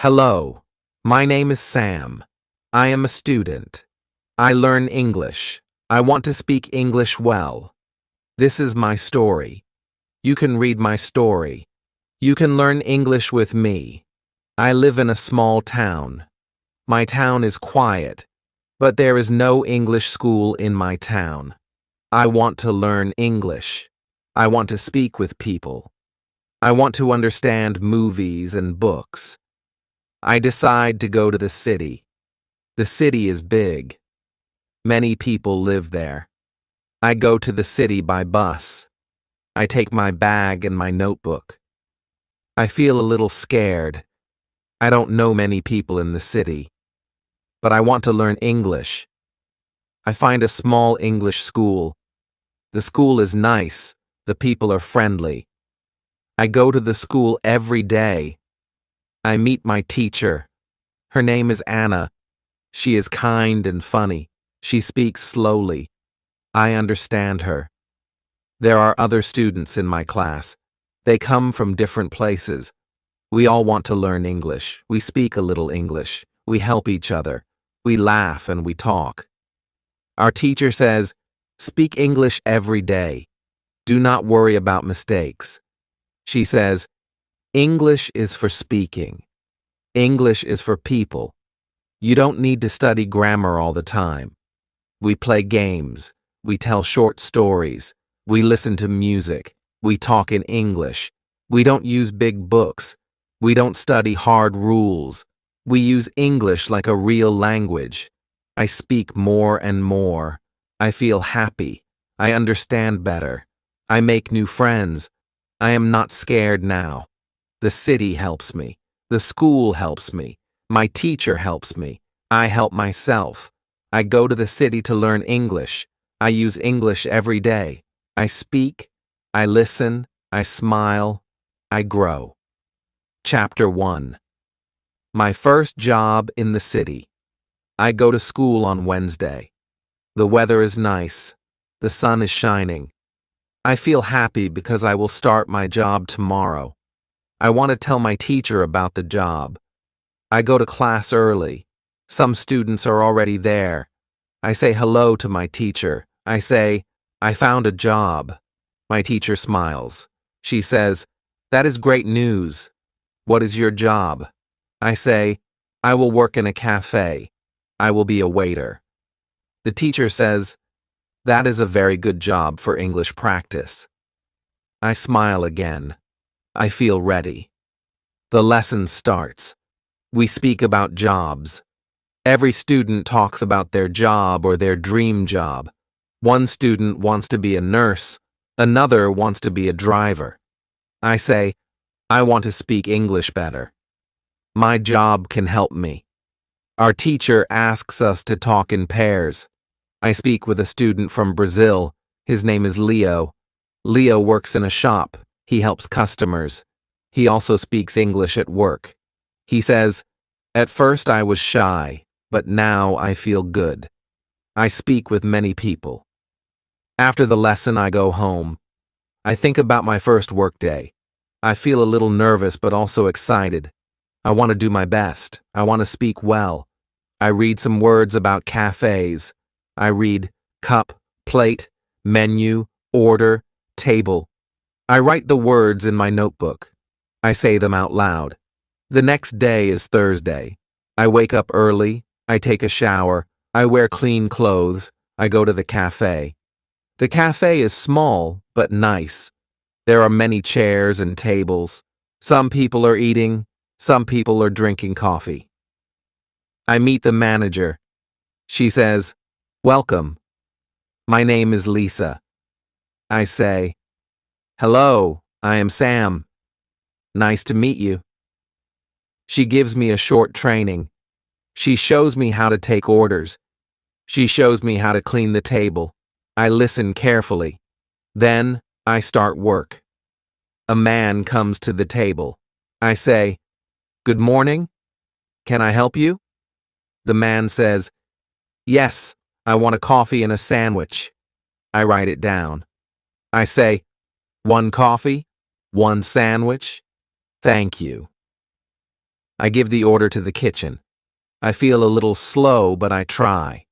Hello, my name is Sam. I am a student. I learn English. I want to speak English well. This is my story. You can read my story. You can learn English with me. I live in a small town. My town is quiet, but there is no English school in my town. I want to learn English. I want to speak with people. I want to understand movies and books. I decide to go to the city. The city is big. Many people live there. I go to the city by bus. I take my bag and my notebook. I feel a little scared. I don't know many people in the city. But I want to learn English. I find a small English school. The school is nice. The people are friendly. I go to the school every day. I meet my teacher. Her name is Anna. She is kind and funny. She speaks slowly. I understand her. There are other students in my class. They come from different places. We all want to learn English. We speak a little English. We help each other. We laugh and we talk. Our teacher says, "Speak English every day. Do not worry about mistakes." She says, "English is for speaking. English is for people. You don't need to study grammar all the time. We play games. We tell short stories. We listen to music. We talk in English. We don't use big books. We don't study hard rules. We use English like a real language. I speak more and more. I feel happy. I understand better. I make new friends. I am not scared now. The city helps me. The school helps me. My teacher helps me. I help myself. I go to the city to learn English. I use English every day. I speak. I listen. I smile. I grow. Chapter 1. My first job in the city. I go to school on Wednesday. The weather is nice. The sun is shining. I feel happy because I will start my job tomorrow. I want to tell my teacher about the job. I go to class early. Some students are already there. I say hello to my teacher. I say, "I found a job." My teacher smiles. She says, "That is great news. What is your job?" I say, "I will work in a cafe. I will be a waiter." The teacher says, "That is a very good job for English practice." I smile again. I feel ready. The lesson starts. We speak about jobs. Every student talks about their job or their dream job. One student wants to be a nurse. Another wants to be a driver. I say, "I want to speak English better. My job can help me." Our teacher asks us to talk in pairs. I speak with a student from Brazil. His name is Leo. Leo works in a shop. He helps customers. He also speaks English at work. He says, "At first I was shy, but now I feel good. I speak with many people." After the lesson, I go home. I think about my first workday. I feel a little nervous but also excited. I want to do my best. I want to speak well. I read some words about cafes. I read cup, plate, menu, order, table. I write the words in my notebook. I say them out loud. The next day is Thursday. I wake up early. I take a shower. I wear clean clothes. I go to the cafe. The cafe is small but nice. There are many chairs and tables. Some people are eating. Some people are drinking coffee. I meet the manager. She says, "Welcome. My name is Lisa." I say, "Hello, I am Sam. Nice to meet you." She gives me a short training. She shows me how to take orders. She shows me how to clean the table. I listen carefully. Then I start work. A man comes to the table. I say, "Good morning. Can I help you?" The man says, "Yes, I want a coffee and a sandwich." I write it down. I say, "One coffee, one sandwich. Thank you." I give the order to the kitchen. I feel a little slow, but I try.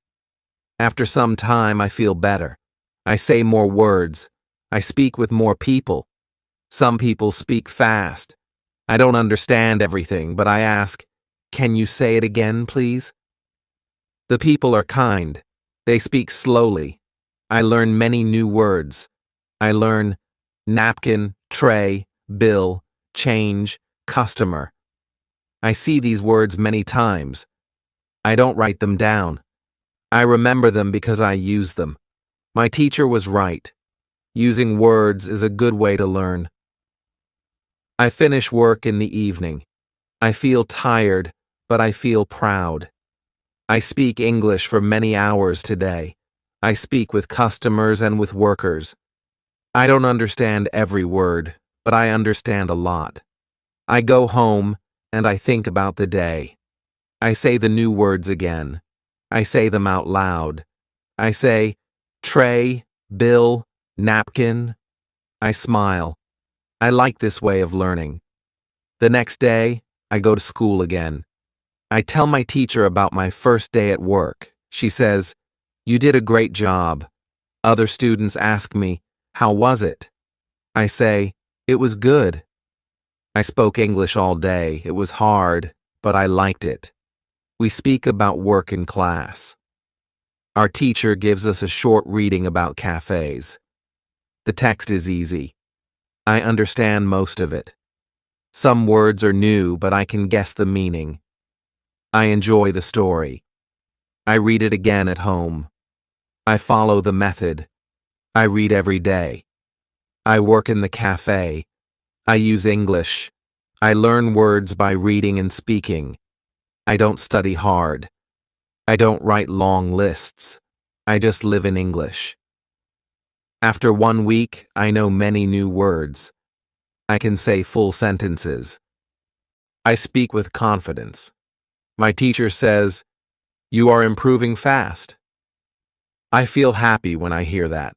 After some time, I feel better. I say more words. I speak with more people. Some people speak fast. I don't understand everything, but I ask, "Can you say it again, please?" The people are kind. They speak slowly. I learn many new words. I learn napkin, tray, bill, change, customer. I see these words many times. I don't write them down. I remember them because I use them. My teacher was right. Using words is a good way to learn. I finish work in the evening. I feel tired, but I feel proud. I speak English for many hours today. I speak with customers and with workers. I don't understand every word, but I understand a lot. I go home and I think about the day. I say the new words again. I say them out loud. I say, tray, bill, napkin. I smile. I like this way of learning. The next day, I go to school again. I tell my teacher about my first day at work. She says, "You did a great job." Other students ask me, "How was it?" I say, "It was good." I spoke English all day. It was hard, but I liked it. We speak about work in class. Our teacher gives us a short reading about cafes. The text is easy. I understand most of it. Some words are new, but I can guess the meaning. I enjoy the story. I read it again at home. I follow the method. I read every day. I work in the cafe. I use English. I learn words by reading and speaking. I don't study hard. I don't write long lists. I just live in English. After 1 week, I know many new words. I can say full sentences. I speak with confidence. My teacher says, "You are improving fast." I feel happy when I hear that.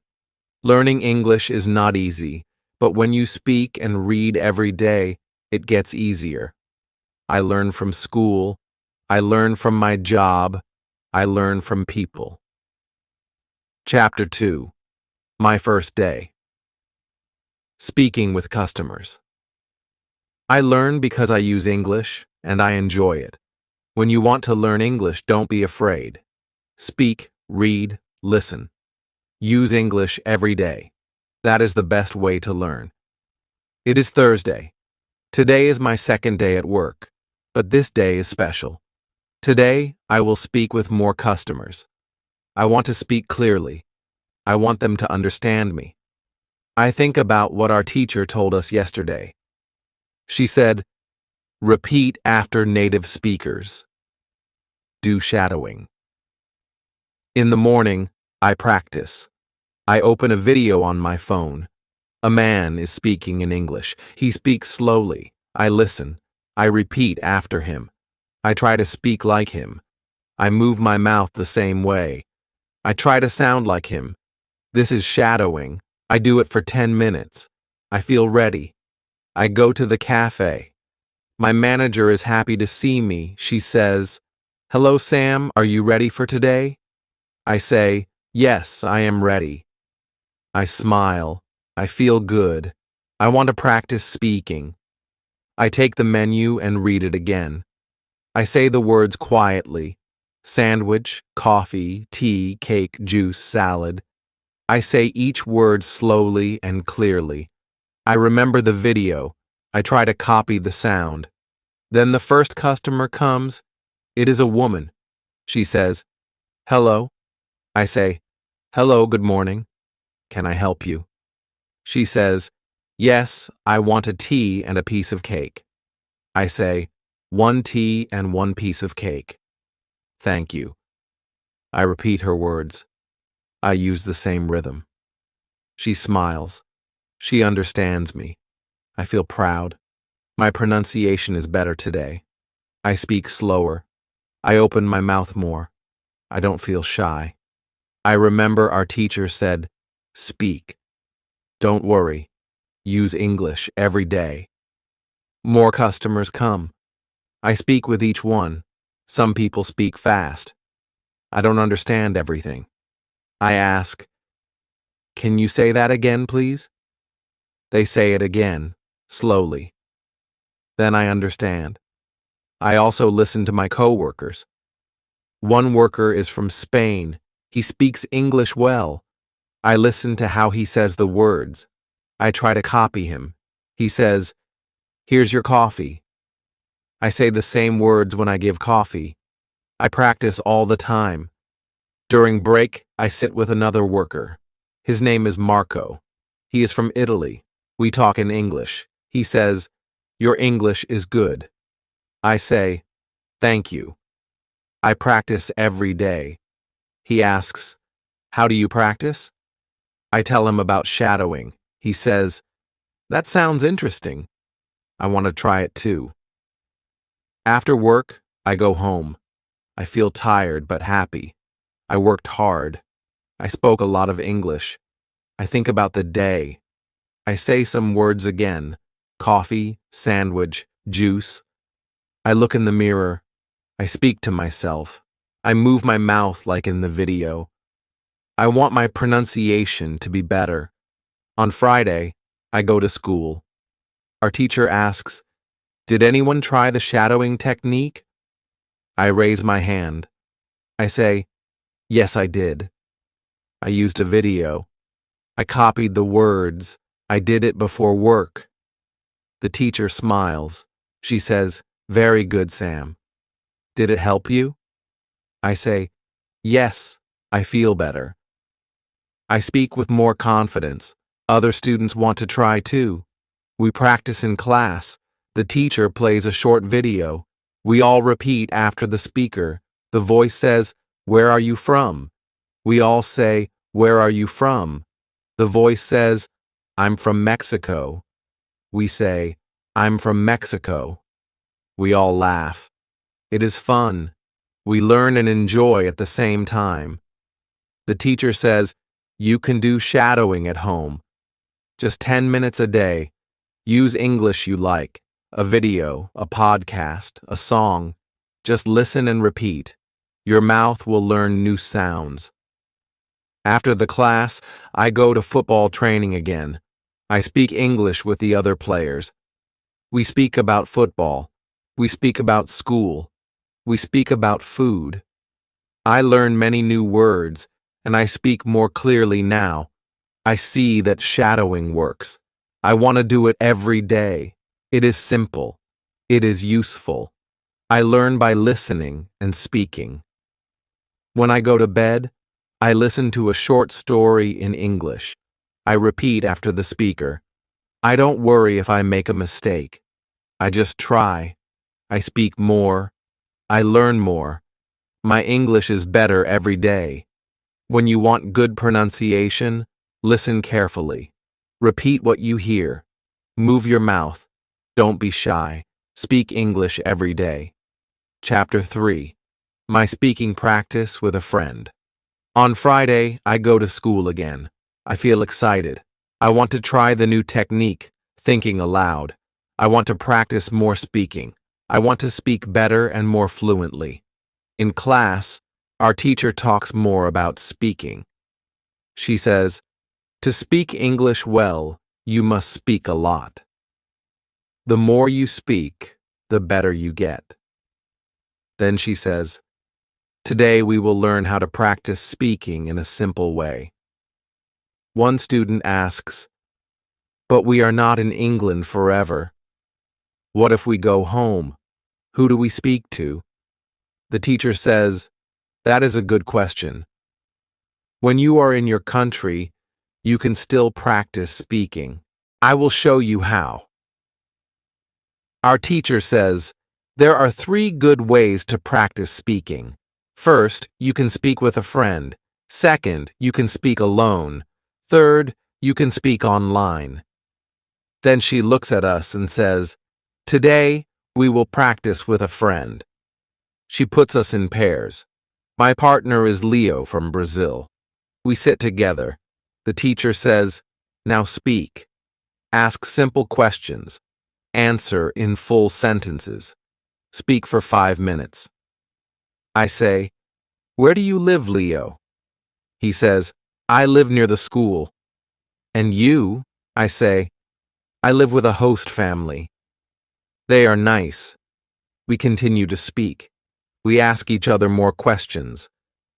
Learning English is not easy, but when you speak and read every day, it gets easier. I learn from school. I learn from my job. I learn from people. Chapter 2. My first day. Speaking with customers. I learn because I use English, and I enjoy it. When you want to learn English, don't be afraid. Speak, read, listen. Use English every day. That is the best way to learn. It is Thursday. Today is my second day at work, but this day is special. Today, I will speak with more customers. I want to speak clearly. I want them to understand me. I think about what our teacher told us yesterday. She said, "Repeat after native speakers. Do shadowing." In the morning, I practice. I open a video on my phone. A man is speaking in English. He speaks slowly. I listen. I repeat after him. I try to speak like him. I move my mouth the same way. I try to sound like him. This is shadowing. I do it for 10 minutes. I feel ready. I go to the cafe. My manager is happy to see me. She says, "Hello, Sam, are you ready for today?" I say, "Yes, I am ready." I smile. I feel good. I want to practice speaking. I take the menu and read it again. I say the words quietly. Sandwich, coffee, tea, cake, juice, salad. I say each word slowly and clearly. I remember the video. I try to copy the sound. Then the first customer comes. It is a woman. She says, "Hello." I say, "Hello, good morning. Can I help you?" She says, "Yes, I want a tea and a piece of cake." I say, "1 tea and 1 piece of cake." "Thank you." I repeat her words. I use the same rhythm. She smiles. She understands me. I feel proud. My pronunciation is better today. I speak slower. I open my mouth more. I don't feel shy. I remember our teacher said, "Speak. Don't worry. Use English every day." More customers come. I speak with each one. Some people speak fast. I don't understand everything. I ask, "Can you say that again, please?" They say it again, slowly. Then I understand. I also listen to my coworkers. One worker is from Spain. He speaks English well. I listen to how he says the words. I try to copy him. He says, "Here's your coffee." I say the same words when I give coffee. I practice all the time. During break, I sit with another worker. His name is Marco. He is from Italy. We talk in English. He says, "Your English is good." I say, "Thank you." I practice every day. He asks, "How do you practice?" I tell him about shadowing. He says, "That sounds interesting. I want to try it too." After work, I go home. I feel tired but happy. I worked hard. I spoke a lot of English. I think about the day. I say some words again: coffee, sandwich, juice. I look in the mirror. I speak to myself. I move my mouth like in the video. I want my pronunciation to be better. On Friday, I go to school. Our teacher asks, "Did anyone try the shadowing technique?" I raise my hand. I say, "Yes, I did. I used a video. I copied the words. I did it before work." The teacher smiles. She says, "Very good, Sam. Did it help you?" I say, "Yes, I feel better." I speak with more confidence. Other students want to try too. We practice in class. The teacher plays a short video. We all repeat after the speaker. The voice says, "Where are you from?" We all say, "Where are you from?" The voice says, "I'm from Mexico." We say, "I'm from Mexico." We all laugh. It is fun. We learn and enjoy at the same time. The teacher says, "You can do shadowing at home. Just 10 minutes a day. Use English you like. A video, a podcast, a song. Just listen and repeat. Your mouth will learn new sounds." After the class, I go to football training again. I speak English with the other players. We speak about football. We speak about school. We speak about food. I learn many new words, and I speak more clearly now. I see that shadowing works. I want to do it every day. It is simple. It is useful. I learn by listening and speaking. When I go to bed, I listen to a short story in English. I repeat after the speaker. I don't worry if I make a mistake. I just try. I speak more. I learn more. My English is better every day. When you want good pronunciation, listen carefully. Repeat what you hear. Move your mouth. Don't be shy. Speak English every day. Chapter 3. My speaking practice with a friend. On Friday, I go to school again. I feel excited. I want to try the new technique, thinking aloud. I want to practice more speaking. I want to speak better and more fluently. In class, our teacher talks more about speaking. She says, "To speak English well, you must speak a lot. The more you speak, the better you get." Then she says, "Today we will learn how to practice speaking in a simple way." One student asks, "But we are not in England forever. What if we go home? Who do we speak to?" The teacher says, "That is a good question. When you are in your country, you can still practice speaking. I will show you how." Our teacher says, there are 3 good ways to practice speaking. First, you can speak with a friend. Second, you can speak alone. Third, you can speak online. Then she looks at us and says, "Today, we will practice with a friend." She puts us in pairs. My partner is Leo from Brazil. We sit together. The teacher says, "Now speak. Ask simple questions. Answer in full sentences." Speak for 5 minutes. I say, "Where do you live, Leo?" He says, "I live near the school." "And you?" I say, "I live with a host family." They are nice. We continue to speak. We ask each other more questions.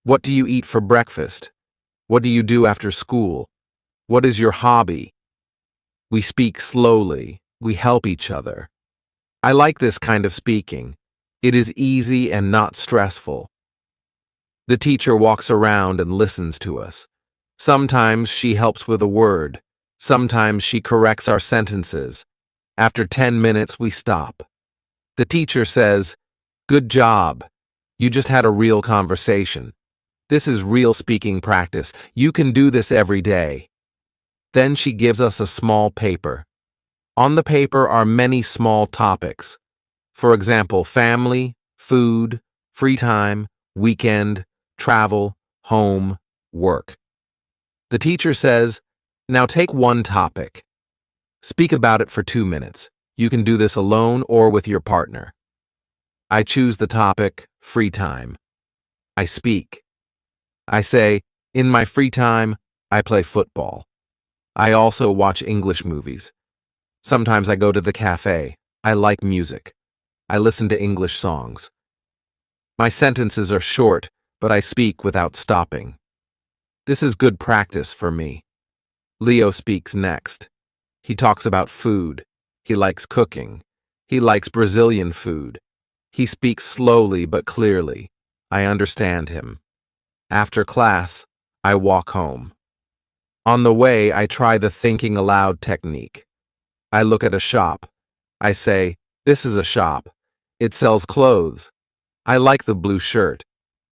What do you eat for breakfast? What do you do after school? What is your hobby? We speak slowly. We help each other. I like this kind of speaking. It is easy and not stressful. The teacher walks around and listens to us. Sometimes she helps with a word. Sometimes she corrects our sentences. After 10 minutes, we stop. The teacher says, "Good job. You just had a real conversation. This is real speaking practice. You can do this every day." Then she gives us a small paper. On the paper are many small topics. For example, family, food, free time, weekend, travel, home, work. The teacher says, "Now take one topic. Speak about it for 2 minutes. You can do this alone or with your partner." I choose the topic, free time. I speak. I say, "In my free time, I play football. I also watch English movies. Sometimes I go to the cafe. I like music. I listen to English songs." My sentences are short, but I speak without stopping. This is good practice for me. Leo speaks next. He talks about food. He likes cooking. He likes Brazilian food. He speaks slowly but clearly. I understand him. After class, I walk home. On the way, I try the thinking aloud technique. I look at a shop. I say, "This is a shop. It sells clothes. I like the blue shirt."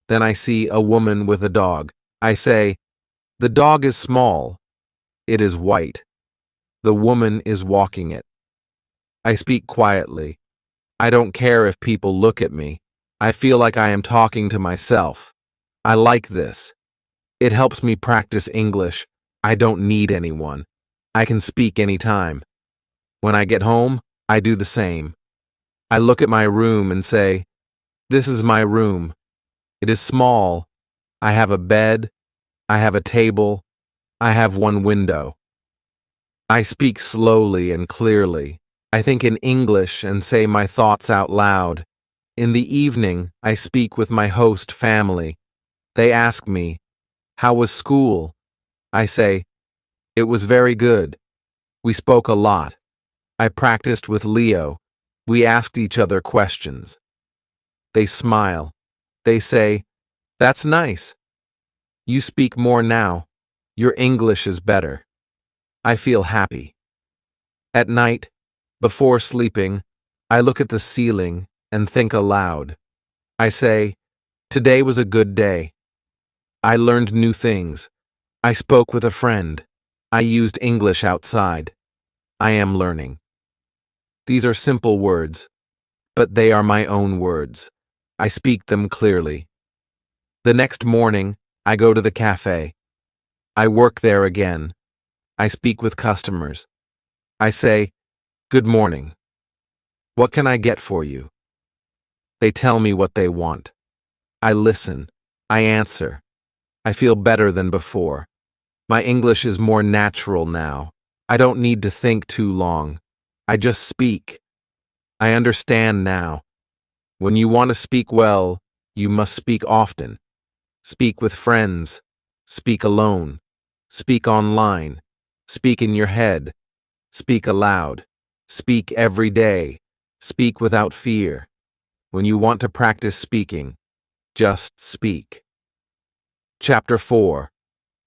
Then I see a woman with a dog. I say, "The dog is small. It is white. The woman is walking it." I speak quietly. I don't care if people look at me. I feel like I am talking to myself. I like this. It helps me practice English. I don't need anyone. I can speak anytime. When I get home, I do the same. I look at my room and say, "This is my room. It is small. I have a bed. I have a table. I have one window." I speak slowly and clearly. I think in English and say my thoughts out loud. In the evening, I speak with my host family. They ask me, "How was school?" I say, "It was very good. We spoke a lot. I practiced with Leo. We asked each other questions." They smile. They say, "That's nice. You speak more now. Your English is better." I feel happy. At night, before sleeping, I look at the ceiling and think aloud. I say, "Today was a good day. I learned new things. I spoke with a friend. I used English outside. I am learning." These are simple words, but they are my own words. I speak them clearly. The next morning, I go to the cafe. I work there again. I speak with customers. I say, "Good morning. What can I get for you?" They tell me what they want. I listen. I answer. I feel better than before. My English is more natural now. I don't need to think too long. I just speak. I understand now. When you want to speak well, you must speak often. Speak with friends. Speak alone. Speak online. Speak in your head. Speak aloud. Speak every day. Speak without fear. When you want to practice speaking, just speak. Chapter 4.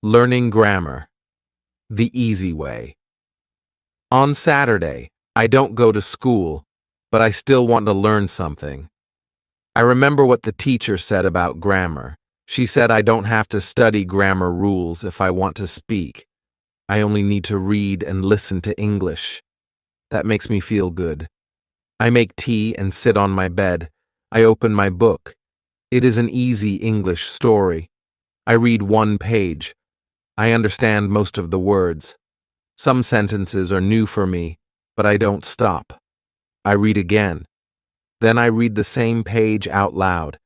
Learning Grammar. The Easy Way. On Saturday, I don't go to school, but I still want to learn something. I remember what the teacher said about grammar. She said I don't have to study grammar rules if I want to speak. I only need to read and listen to English. That makes me feel good. I make tea and sit on my bed. I open my book. It is an easy English story. I read one page. I understand most of the words. Some sentences are new for me, but I don't stop. I read again. Then I read the same page out loud.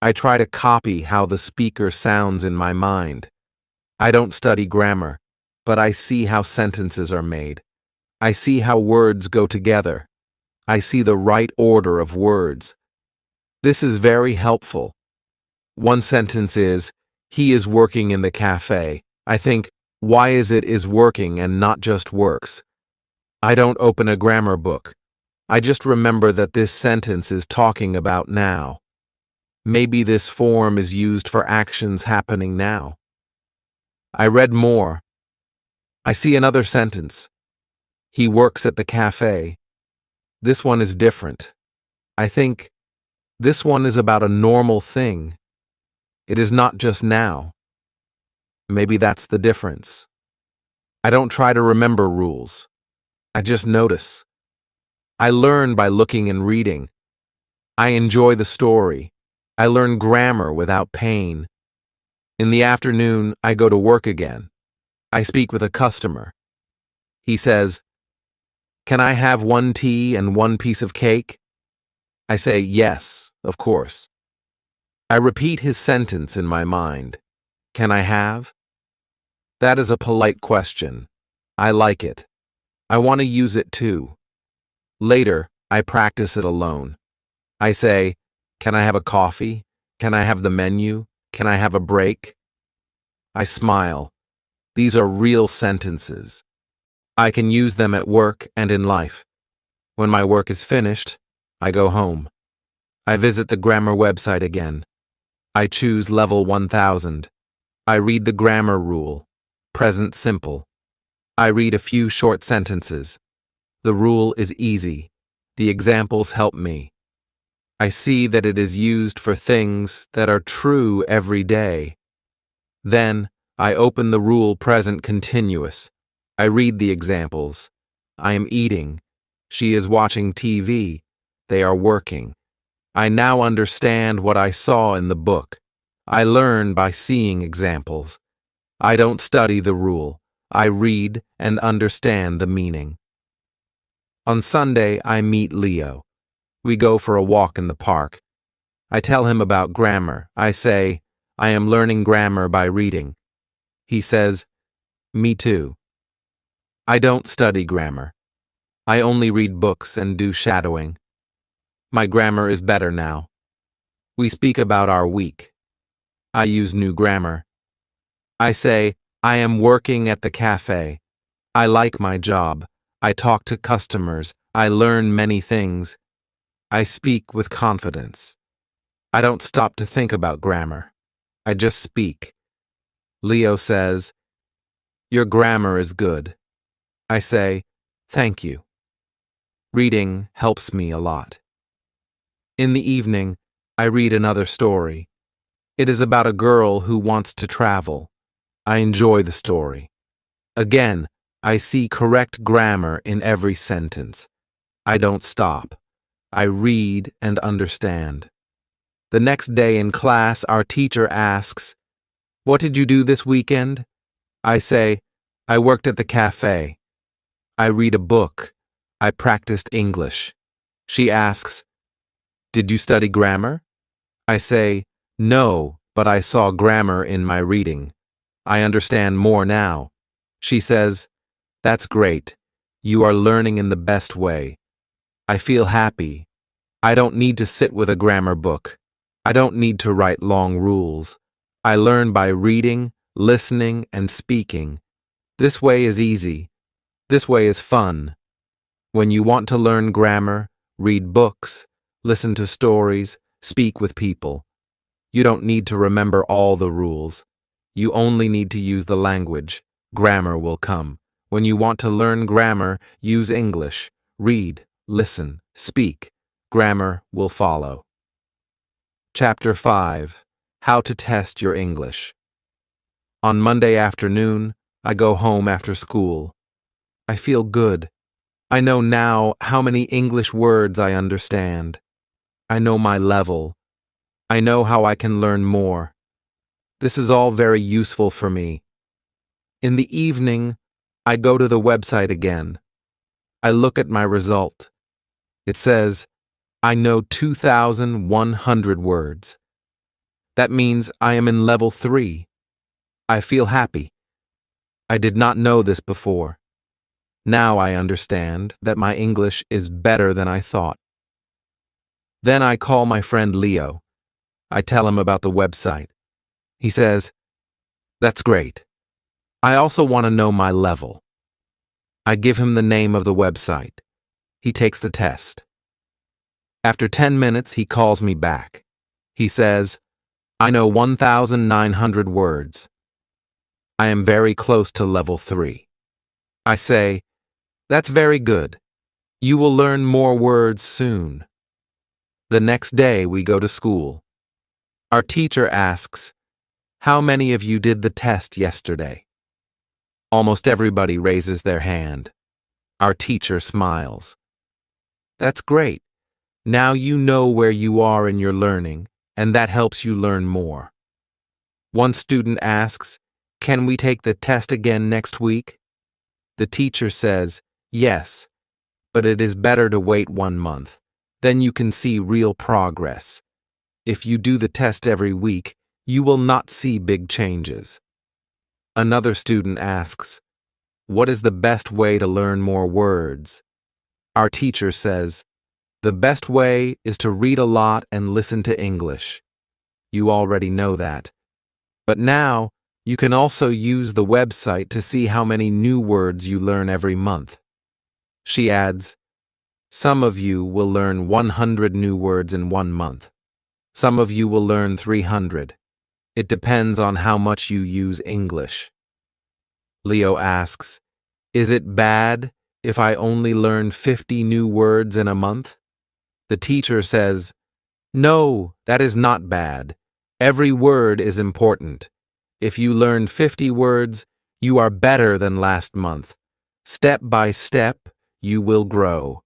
I try to copy how the speaker sounds in my mind. I don't study grammar, but I see how sentences are made. I see how words go together. I see the right order of words. This is very helpful. One sentence is, "He is working in the cafe." I think, why is working and not just works? I don't open a grammar book. I just remember that this sentence is talking about now. Maybe this form is used for actions happening now. I read more. I see another sentence. He works at the cafe. This one is different. I think this one is about a normal thing. It is not just now. Maybe that's the difference. I don't try to remember rules. I just notice. I learn by looking and reading. I enjoy the story. I learn grammar without pain. In the afternoon, I go to work again. I speak with a customer. He says, "Can I have 1 tea and 1 piece of cake?" I say, "Yes, of course." I repeat his sentence in my mind. Can I have? That is a polite question. I like it. I want to use it too. Later, I practice it alone. I say, "Can I have a coffee? Can I have the menu? Can I have a break?" I smile. These are real sentences. I can use them at work and in life. When my work is finished, I go home. I visit the grammar website again. I choose level 1000. I read the grammar rule, present simple. I read a few short sentences. The rule is easy. The examples help me. I see that it is used for things that are true every day. Then, I open the rule present continuous. I read the examples. I am eating. She is watching TV. They are working. I now understand what I saw in the book. I learn by seeing examples. I don't study the rule. I read and understand the meaning. On Sunday, I meet Leo. We go for a walk in the park. I tell him about grammar. I say, "I am learning grammar by reading." He says, "Me too." I don't study grammar. I only read books and do shadowing. My grammar is better now. We speak about our week. I use new grammar. I say, "I am working at the cafe." I like my job. I talk to customers. I learn many things. I speak with confidence. I don't stop to think about grammar. I just speak. Leo says, "Your grammar is good." I say, "Thank you." Reading helps me a lot. In the evening, I read another story. It is about a girl who wants to travel. I enjoy the story. Again, I see correct grammar in every sentence. I don't stop. I read and understand. The next day in class, our teacher asks, "What did you do this weekend?" I say, "I worked at the cafe." I read a book. I practiced English. She asks, "Did you study grammar?" I say, "No, but I saw grammar in my reading. I understand more now." She says, "That's great. You are learning in the best way." I feel happy. I don't need to sit with a grammar book. I don't need to write long rules. I learn by reading, listening, and speaking. This way is easy. This way is fun. When you want to learn grammar, read books, listen to stories, speak with people. You don't need to remember all the rules. You only need to use the language. Grammar will come. When you want to learn grammar, use English. Read, listen, speak. Grammar will follow. Chapter 5. How to test your English. On Monday afternoon, I go home after school. I feel good. I know now how many English words I understand. I know my level. I know how I can learn more. This is all very useful for me. In the evening, I go to the website again. I look at my result. It says, I know 2,100 words. That means I am in level 3. I feel happy. I did not know this before. Now I understand that my English is better than I thought. Then I call my friend Leo. I tell him about the website. He says, "That's great. I also want to know my level." I give him the name of the website. He takes the test. After 10 minutes, he calls me back. He says, "I know 1,900 words. I am very close to level 3. I say, "That's very good. You will learn more words soon." The next day, we go to school. Our teacher asks, "How many of you did the test yesterday?" Almost everybody raises their hand. Our teacher smiles. "That's great. Now you know where you are in your learning, and that helps you learn more." One student asks, "Can we take the test again next week?" The teacher says, "Yes, but it is better to wait 1 month. Then you can see real progress. If you do the test every week, you will not see big changes." Another student asks, "What is the best way to learn more words?" Our teacher says, "The best way is to read a lot and listen to English." You already know that. But now, you can also use the website to see how many new words you learn every month. She adds, "Some of you will learn 100 new words in 1 month. Some of you will learn 300. It depends on how much you use English." Leo asks, "Is it bad if I only learn 50 new words in a month?" The teacher says, "No, that is not bad. Every word is important. If you learn 50 words, you are better than last month. Step by step, you will grow.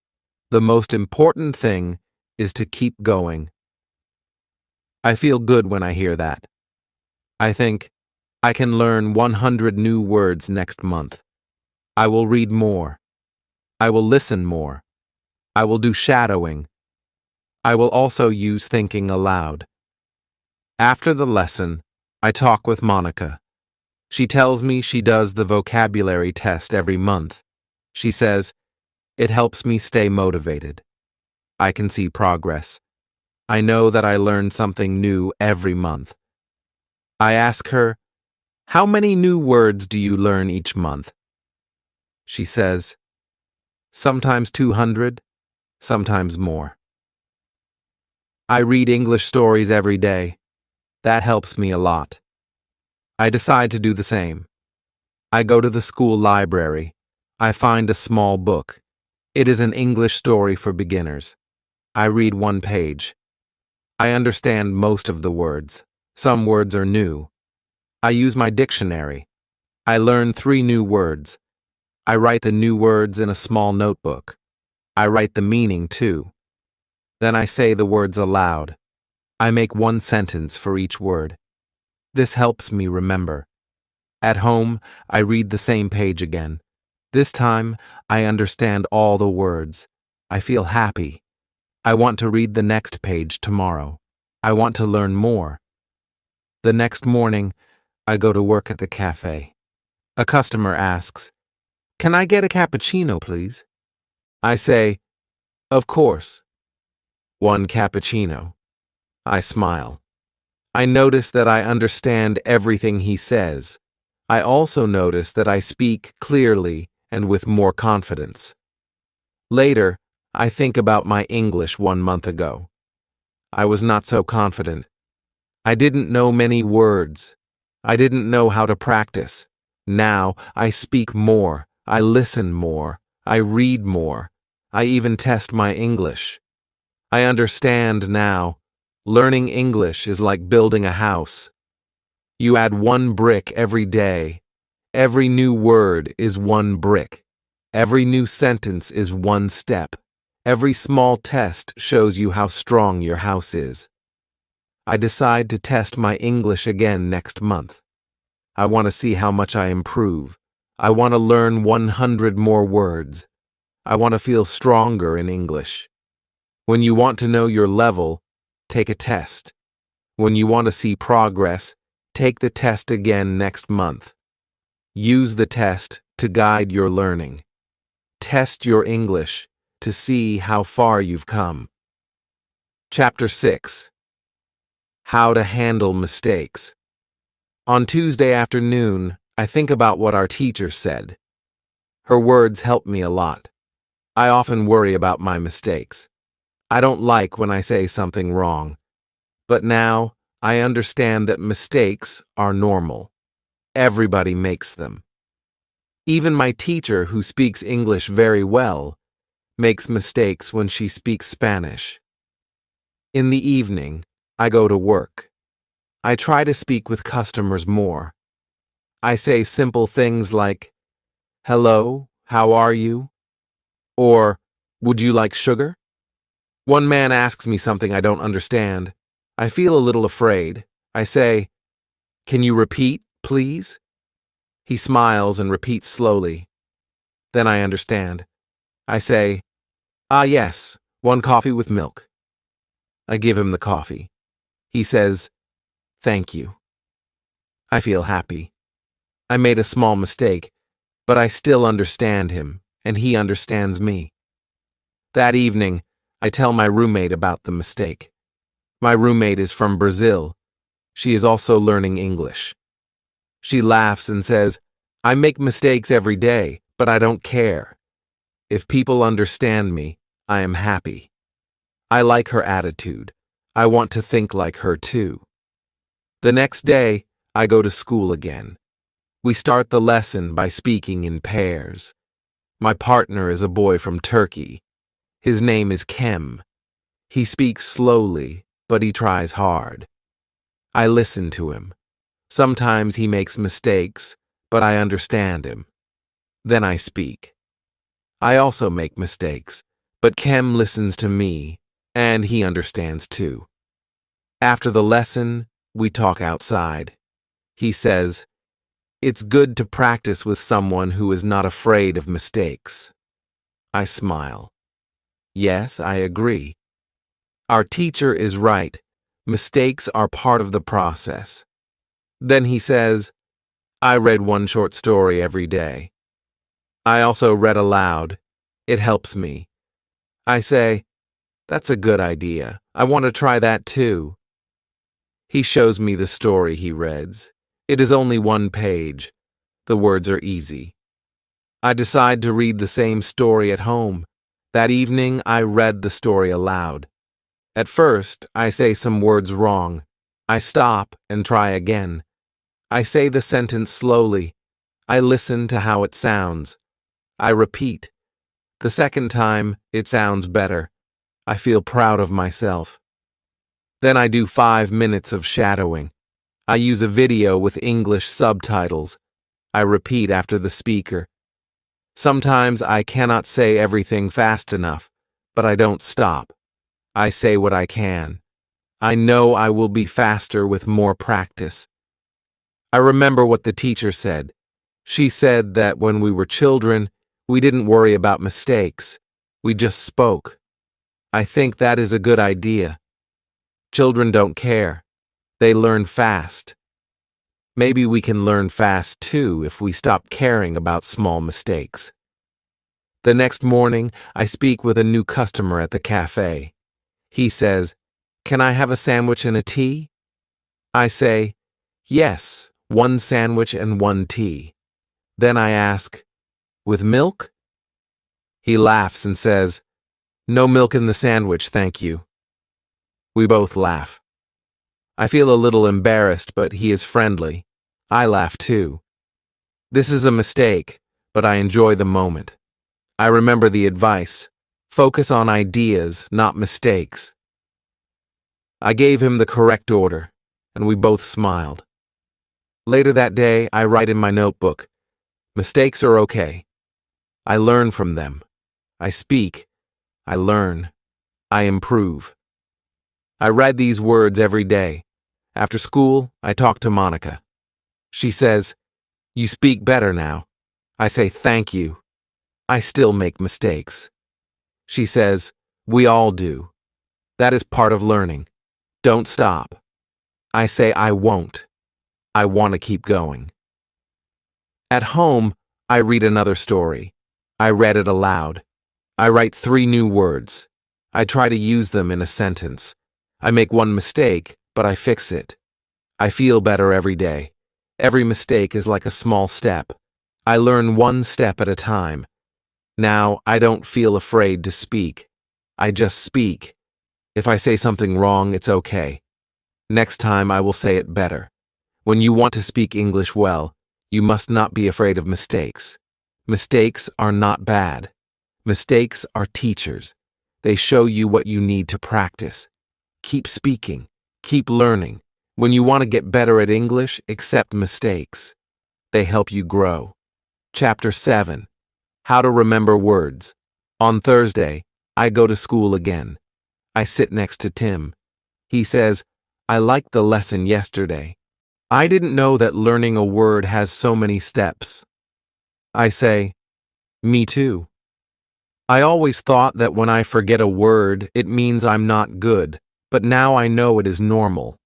The most important thing is to keep going." I feel good when I hear that. I think, I can learn 100 new words next month. I will read more. I will listen more. I will do shadowing. I will also use thinking aloud. After the lesson, I talk with Monica. She tells me she does the vocabulary test every month. She says, "It helps me stay motivated. I can see progress. I know that I learn something new every month." I ask her, "How many new words do you learn each month?" She says, "Sometimes 200, sometimes more." I read English stories every day. That helps me a lot. I decide to do the same. I go to the school library. I find a small book. It is an English story for beginners. I read 1 page. I understand most of the words. Some words are new. I use my dictionary. I learn 3 new words. I write the new words in a small notebook. I write the meaning too. Then I say the words aloud. I make 1 sentence for each word. This helps me remember. At home, I read the same page again. This time, I understand all the words. I feel happy. I want to read the next page tomorrow. I want to learn more. The next morning, I go to work at the cafe. A customer asks, "Can I get a cappuccino, please?" I say, "Of course." 1 cappuccino. I smile. I notice that I understand everything he says. I also notice that I speak clearly and with more confidence. Later, I think about my English 1 month ago. I was not so confident. I didn't know many words. I didn't know how to practice. Now, I speak more. I listen more. I read more. I even test my English. I understand now. Learning English is like building a house. You add 1 brick every day. Every new word is 1 brick. Every new sentence is 1 step. Every small test shows you how strong your house is. I decide to test my English again next month. I want to see how much I improve. I want to learn 100 more words. I want to feel stronger in English. When you want to know your level, take a test. When you want to see progress, take the test again next month. Use the test to guide your learning. Test your English to see how far you've come. Chapter 6. How to handle mistakes. On Tuesday afternoon, I think about what our teacher said. Her words help me a lot. I often worry about my mistakes. I don't like when I say something wrong. But now, I understand that mistakes are normal. Everybody makes them. Even my teacher, who speaks English very well, makes mistakes when she speaks Spanish. In the evening, I go to work. I try to speak with customers more. I say simple things like, "Hello, how are you?" Or, "Would you like sugar?" One man asks me something I don't understand. I feel a little afraid. I say, "Can you repeat, please?" He smiles and repeats slowly. Then I understand. I say, "Ah, yes, 1 coffee with milk." I give him the coffee. He says, "Thank you." I feel happy. I made a small mistake, but I still understand him, and he understands me. That evening, I tell my roommate about the mistake. My roommate is from Brazil. She is also learning English. She laughs and says, "I make mistakes every day, but I don't care. If people understand me, I am happy." I like her attitude. I want to think like her too. The next day, I go to school again. We start the lesson by speaking in pairs. My partner is a boy from Turkey. His name is Kem. He speaks slowly, but he tries hard. I listen to him. Sometimes he makes mistakes, but I understand him. Then I speak. I also make mistakes, but Kem listens to me, and he understands too. After the lesson, we talk outside. He says, "It's good to practice with someone who is not afraid of mistakes." I smile. Yes, I agree. Our teacher is right. Mistakes are part of the process. Then he says, "I read 1 short story every day." I also read aloud. It helps me. I say, "That's a good idea. I want to try that too." He shows me the story he reads. It is only 1 page. The words are easy. I decide to read the same story at home. That evening, I read the story aloud. At first, I say some words wrong. I stop and try again. I say the sentence slowly. I listen to how it sounds. I repeat. The second time, it sounds better. I feel proud of myself. Then I do 5 minutes of shadowing. I use a video with English subtitles. I repeat after the speaker. Sometimes I cannot say everything fast enough, but I don't stop. I say what I can. I know I will be faster with more practice. I remember what the teacher said. She said that when we were children, we didn't worry about mistakes. We just spoke. I think that is a good idea. Children don't care. They learn fast. Maybe we can learn fast too if we stop caring about small mistakes. The next morning, I speak with a new customer at the cafe. He says, "Can I have a sandwich and a tea?" I say, "Yes, 1 sandwich and 1 tea." Then I ask, "With milk?" He laughs and says, "No milk in the sandwich, thank you." We both laugh. I feel a little embarrassed, but he is friendly. I laugh too. This is a mistake, but I enjoy the moment. I remember the advice. Focus on ideas, not mistakes. I gave him the correct order, and we both smiled. Later that day, I write in my notebook, "Mistakes are okay. I learn from them. I speak. I learn. I improve." I read these words every day. After school, I talk to Monica. She says, "You speak better now." I say, "Thank you." I still make mistakes. She says, "We all do. That is part of learning. Don't stop. I say I won't. I want to keep going. At home, I read another story. I read it aloud. I write 3 new words. I try to use them in a sentence. I make one mistake, but I fix it. I feel better every day. Every mistake is like a small step. I learn one step at a time. Now, I don't feel afraid to speak. I just speak. If I say something wrong, it's okay. Next time, I will say it better. When you want to speak English well, you must not be afraid of mistakes. Mistakes are not bad. Mistakes are teachers. They show you what you need to practice. Keep speaking. Keep learning. When you want to get better at English, accept mistakes. They help you grow. Chapter 7. How to remember words. On Thursday, I go to school again. I sit next to Tim. He says, I liked the lesson yesterday. I didn't know that learning a word has so many steps. I say, me too. I always thought that when I forget a word, it means I'm not good, but now I know it is normal.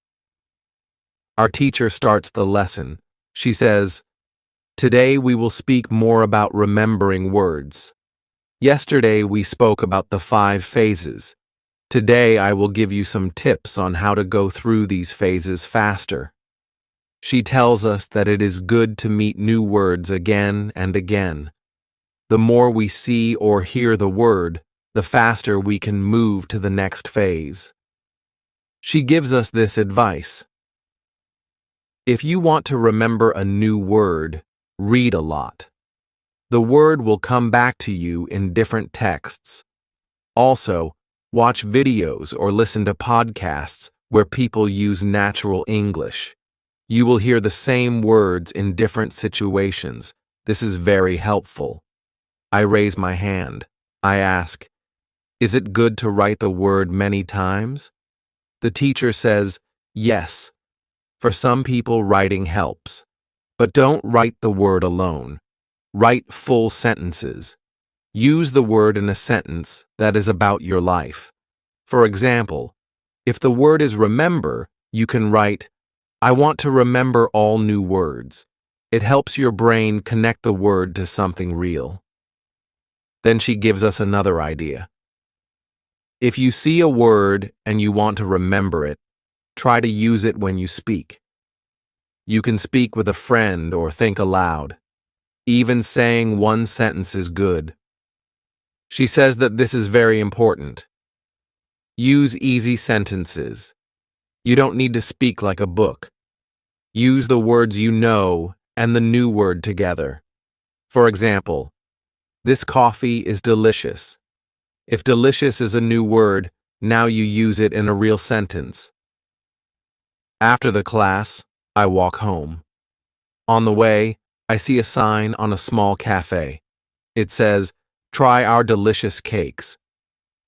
Our teacher starts the lesson. She says, today we will speak more about remembering words. Yesterday we spoke about the 5 phases. Today I will give you some tips on how to go through these phases faster. She tells us that it is good to meet new words again and again. The more we see or hear the word, the faster we can move to the next phase. She gives us this advice. If you want to remember a new word, read a lot. The word will come back to you in different texts. Also, watch videos or listen to podcasts where people use natural English. You will hear the same words in different situations. This is very helpful. I raise my hand. I ask, is it good to write the word many times? The teacher says, yes. For some people, writing helps. But don't write the word alone. Write full sentences. Use the word in a sentence that is about your life. For example, if the word is remember, you can write, I want to remember all new words. It helps your brain connect the word to something real. Then she gives us another idea. If you see a word and you want to remember it, try to use it when you speak. You can speak with a friend or think aloud. Even saying one sentence is good. She says that this is very important. Use easy sentences. You don't need to speak like a book. Use the words you know and the new word together. For example, this coffee is delicious. If delicious is a new word, now you use it in a real sentence. After the class, I walk home. On the way, I see a sign on a small cafe. It says, try our delicious cakes.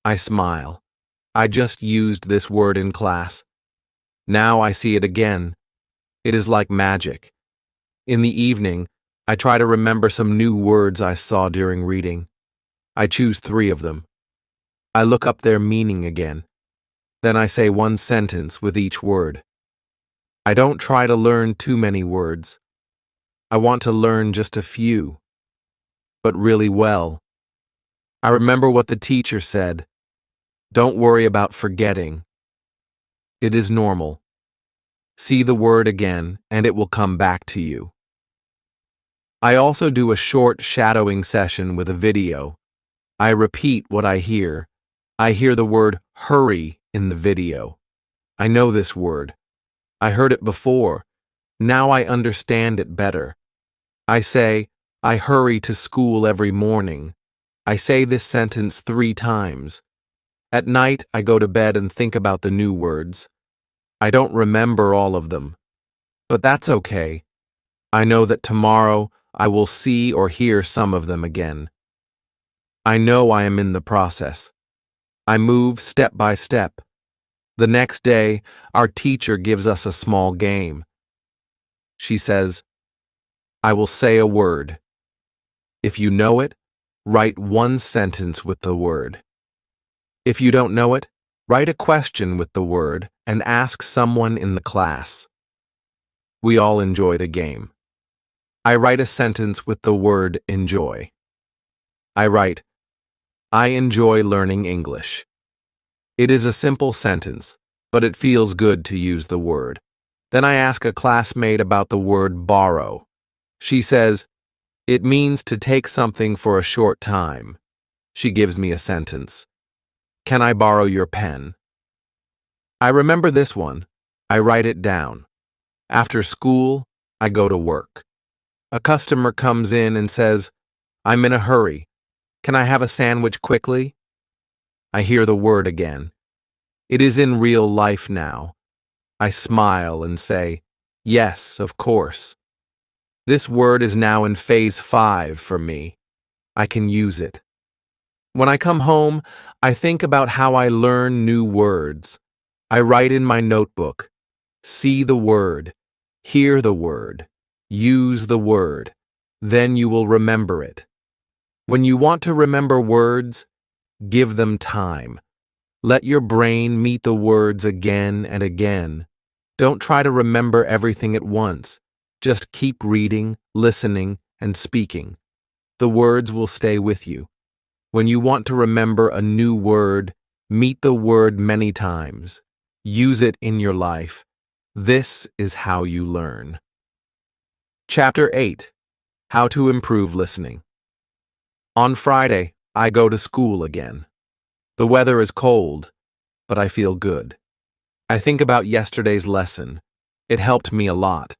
I smile. I just used this word in class. Now I see it again. It is like magic. In the evening, I try to remember some new words I saw during reading. I choose 3 of them. I look up their meaning again. Then I say one sentence with each word. I don't try to learn too many words. I want to learn just a few, but really well. I remember what the teacher said. Don't worry about forgetting. It is normal. See the word again, and it will come back to you. I also do a short shadowing session with a video. I repeat what I hear. I hear the word hurry in the video. I know this word. I heard it before. Now I understand it better. I say, I hurry to school every morning. I say this sentence 3 times. At night, I go to bed and think about the new words. I don't remember all of them. But that's okay. I know that tomorrow I will see or hear some of them again. I know I am in the process. I move step by step. The next day, our teacher gives us a small game. She says, I will say a word. If you know it, write one sentence with the word. If you don't know it, Write a question with the word and ask someone in the class. We all enjoy the game. I write a sentence with the word enjoy. I write, I enjoy learning English. It is a simple sentence, but it feels good to use the word. Then I ask a classmate about the word borrow. She says, it means to take something for a short time. She gives me a sentence. Can I borrow your pen? I remember this one. I write it down. After school, I go to work. A customer comes in and says, I'm in a hurry. Can I have a sandwich quickly? I hear the word again. It is in real life now. I smile and say, yes, of course. This word is now in phase 5 for me. I can use it. When I come home, I think about how I learn new words. I write in my notebook, see the word, hear the word, use the word. Then you will remember it. When you want to remember words, give them time. Let your brain meet the words again and again. Don't try to remember everything at once. Just keep reading, listening, and speaking. The words will stay with you. When you want to remember a new word, meet the word many times. Use it in your life. This is how you learn. Chapter 8. How to Improve Listening. On Friday, I go to school again. The weather is cold, but I feel good. I think about yesterday's lesson. It helped me a lot.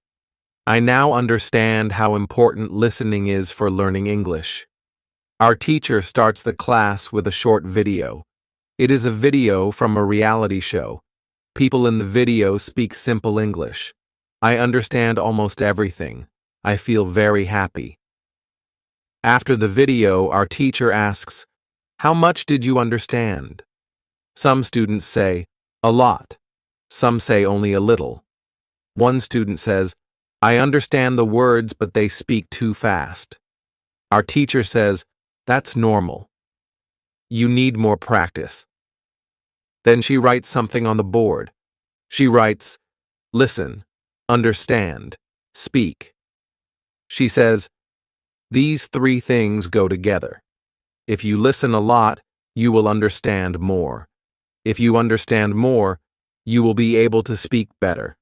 I now understand how important listening is for learning English. Our teacher starts the class with a short video. It is a video from a reality show. People in the video speak simple English. I understand almost everything. I feel very happy. After the video, our teacher asks, how much did you understand? Some students say, a lot. Some say only a little. One student says, I understand the words, but they speak too fast. Our teacher says, that's normal. You need more practice. Then she writes something on the board. She writes, listen, understand, speak. She says, these 3 things go together. If you listen a lot, you will understand more. If you understand more, you will be able to speak better.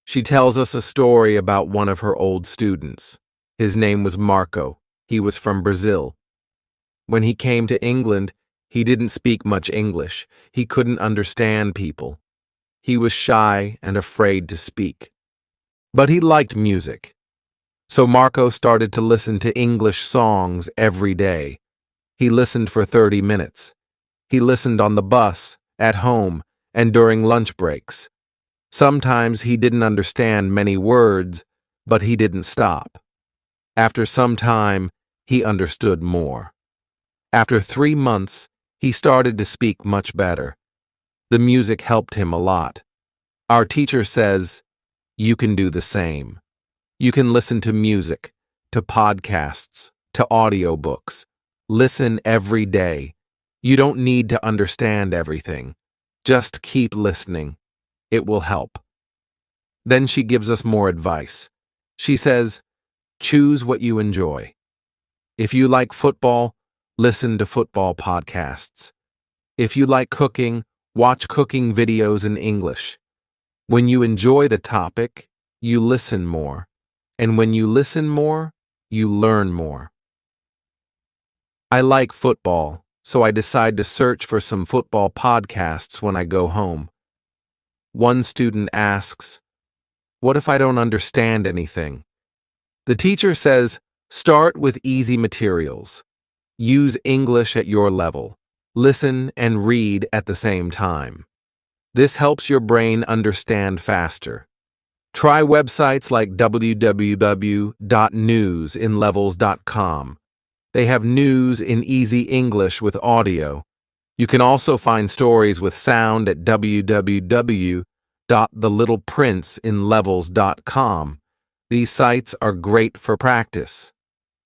She tells us a story about one of her old students. His name was Marco. He was from Brazil. When he came to England, he didn't speak much English. He couldn't understand people. He was shy and afraid to speak. But he liked music. So Marco started to listen to English songs every day. He listened for 30 minutes. He listened on the bus, at home, and during lunch breaks. Sometimes he didn't understand many words, but he didn't stop. After some time, he understood more. After 3 months, he started to speak much better. The music helped him a lot. Our teacher says, you can do the same. You can listen to music, to podcasts, to audiobooks. Listen every day. You don't need to understand everything. Just keep listening. It will help. Then she gives us more advice. She says, choose what you enjoy. If you like football, listen to football podcasts. If you like cooking, watch cooking videos in English. When you enjoy the topic, you listen more. And when you listen more, you learn more. I like football, so I decide to search for some football podcasts when I go home. One student asks, what if I don't understand anything? The teacher says, start with easy materials. Use English at your level. Listen and read at the same time. This helps your brain understand faster. Try websites like www.newsinlevels.com. They have news in easy English with audio. You can also find stories with sound at www.thelittleprinceinlevels.com. These sites are great for practice.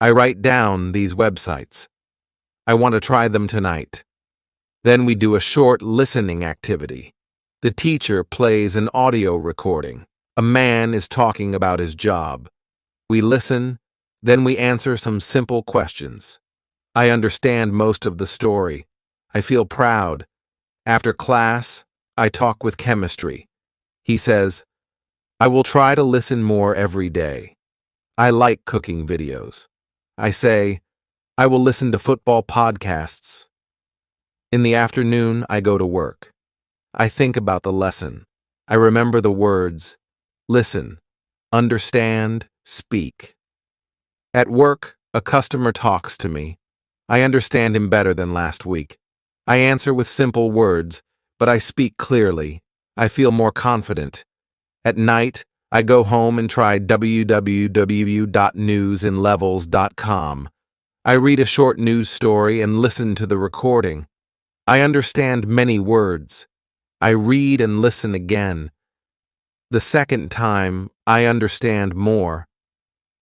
I write down these websites. I want to try them tonight. Then we do a short listening activity. The teacher plays an audio recording. A man is talking about his job. We listen, then we answer some simple questions. I understand most of the story. I feel proud. After class, I talk with chemistry. He says, I will try to listen more every day. I like cooking videos. I say, I will listen to football podcasts. In the afternoon, I go to work. I think about the lesson. I remember the words, listen, understand, speak. At work, a customer talks to me. I understand him better than last week. I answer with simple words, but I speak clearly. I feel more confident. At night, I go home and try www.newsinlevels.com. I read a short news story and listen to the recording. I understand many words. I read and listen again. The second time, I understand more.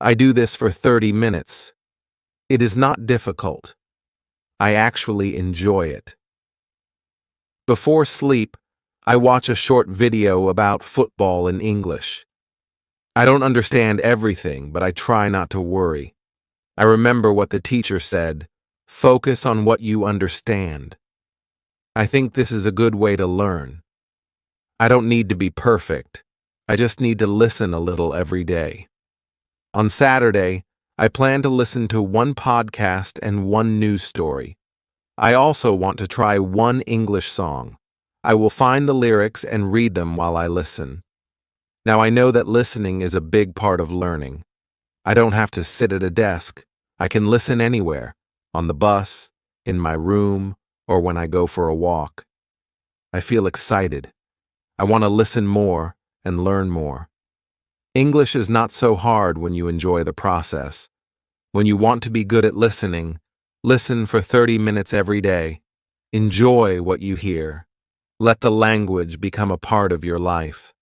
I do this for 30 minutes. It is not difficult. I actually enjoy it. Before sleep, I watch a short video about football in English. I don't understand everything, but I try not to worry. I remember what the teacher said, focus on what you understand. I think this is a good way to learn. I don't need to be perfect. I just need to listen a little every day. On Saturday, I plan to listen to one podcast and one news story. I also want to try one English song. I will find the lyrics and read them while I listen. Now I know that listening is a big part of learning. I don't have to sit at a desk. I can listen anywhere, on the bus, in my room, or when I go for a walk. I feel excited. I want to listen more and learn more. English is not so hard when you enjoy the process. When you want to be good at listening, listen for 30 minutes every day. Enjoy what you hear. Let the language become a part of your life.